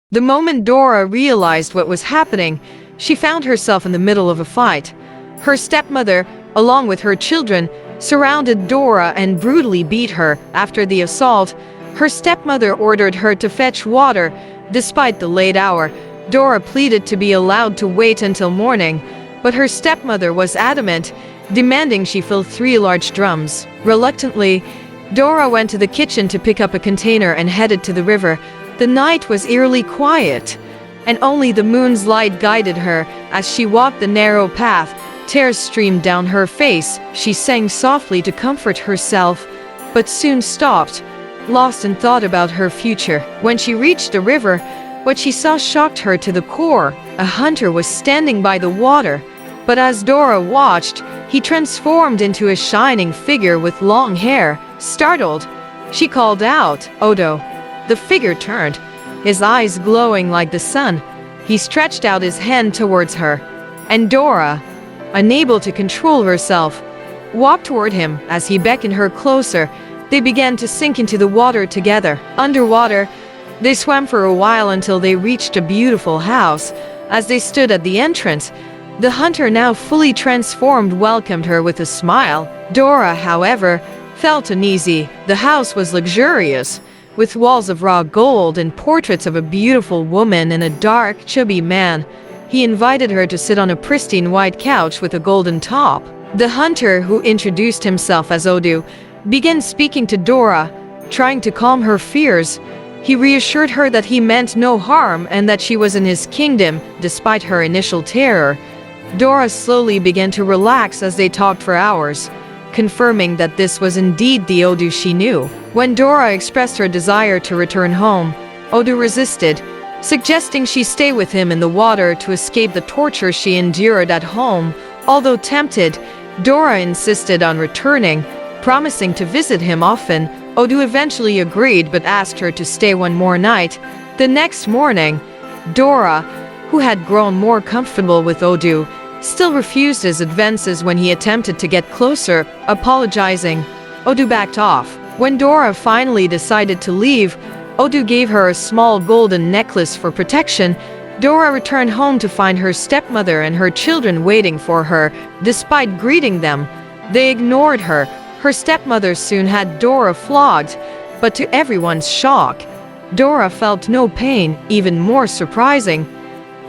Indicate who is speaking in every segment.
Speaker 1: The moment Dora realized what was happening, she found herself in the middle of a fight. Her stepmother, along with her children, surrounded Dora and brutally beat her. After the assault, her stepmother ordered her to fetch water. Despite the late hour, Dora pleaded to be allowed to wait until morning, but her stepmother was adamant, demanding she fill 3 large drums. Reluctantly, Dora went to the kitchen to pick up a container and headed to the river. The night was eerily quiet, and only the moon's light guided her. As she walked the narrow path, tears streamed down her face. She sang softly to comfort herself, but soon stopped, lost in thought about her future. When she reached the river, what she saw shocked her to the core. A hunter was standing by the water, but as Dora watched, he transformed into a shining figure with long hair. Startled, she called out, "Odo." The figure turned, his eyes glowing like the sun. He stretched out his hand towards her, and Dora, unable to control herself, walked toward him. As he beckoned her closer, they began to sink into the water together. Underwater, they swam for a while until they reached a beautiful house. As they stood at the entrance, the hunter, now fully transformed, welcomed her with a smile. Dora, however, felt uneasy. The house was luxurious, with walls of raw gold and portraits of a beautiful woman and a dark, chubby man. He invited her to sit on a pristine white couch with a golden top. The hunter, who introduced himself as Odu, began speaking to Dora, trying to calm her fears. He reassured her that he meant no harm and that she was in his kingdom. Despite her initial terror, Dora slowly began to relax as they talked for hours, confirming that this was indeed the Odu she knew. When Dora expressed her desire to return home, Odu resisted, suggesting she stay with him in the water to escape the torture she endured at home. Although tempted, Dora insisted on returning, promising to visit him often. Odu eventually agreed but asked her to stay one more night. The next morning, Dora, who had grown more comfortable with Odu, still refused his advances. When he attempted to get closer, apologizing, Odu backed off. When Dora finally decided to leave, Odu gave her a small golden necklace for protection. Dora returned home to find her stepmother and her children waiting for her. Despite greeting them, they ignored her. Her stepmother soon had Dora flogged, but to everyone's shock, Dora felt no pain. Even more surprising,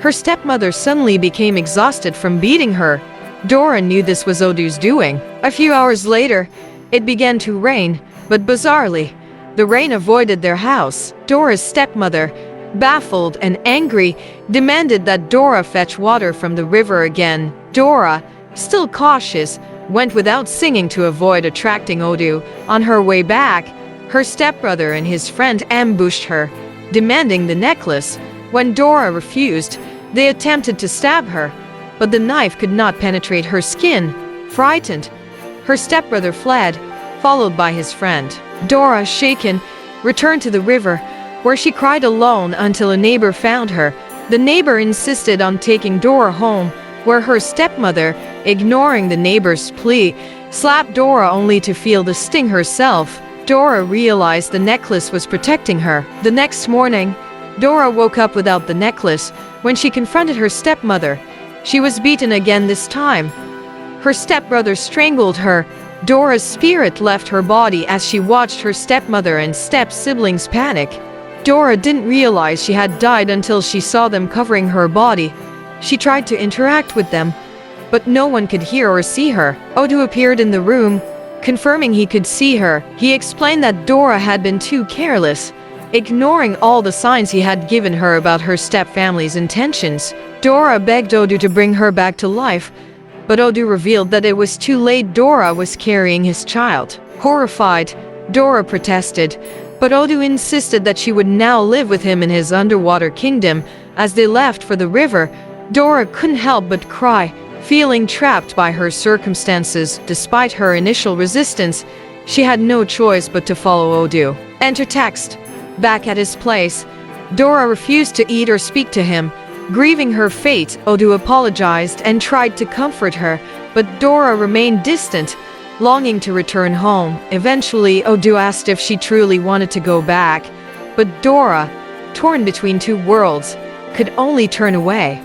Speaker 1: her stepmother suddenly became exhausted from beating her. Dora knew this was Odu's doing. A few hours later, it began to rain, but bizarrely, the rain avoided their house. Dora's stepmother, baffled and angry, demanded that Dora fetch water from the river again. Dora, still cautious, went without singing to avoid attracting Odu. On her way back, her stepbrother and his friend ambushed her, demanding the necklace. When Dora refused, they attempted to stab her, but the knife could not penetrate her skin. Frightened, her stepbrother fled, followed by his friend. Dora, shaken, returned to the river, where she cried alone until a neighbor found her. The neighbor insisted on taking Dora home, where her stepmother, ignoring the neighbor's plea, slapped Dora only to feel the sting herself. Dora realized the necklace was protecting her. The next morning, Dora woke up without the necklace. When she confronted her stepmother, she was beaten again. This time, her stepbrother strangled her. Dora's spirit left her body as she watched her stepmother and step-siblings panic. Dora didn't realize she had died until she saw them covering her body. She tried to interact with them, but no one could hear or see her. Odu appeared in the room, confirming he could see her. He explained that Dora had been too careless, ignoring all the signs he had given her about her stepfamily's intentions. Dora begged Odu to bring her back to life, but Odu revealed that it was too late. Dora was carrying his child. Horrified, Dora protested, but Odu insisted that she would now live with him in his underwater kingdom. As they left for the river, Dora couldn't help but cry, feeling trapped by her circumstances. Despite her initial resistance, she had no choice but to follow Odu. Enter text. Back at his place, Dora refused to eat or speak to him. Grieving her fate, Odu apologized and tried to comfort her, but Dora remained distant, longing to return home. Eventually, Odu asked if she truly wanted to go back, but Dora, torn between two worlds, could only turn away.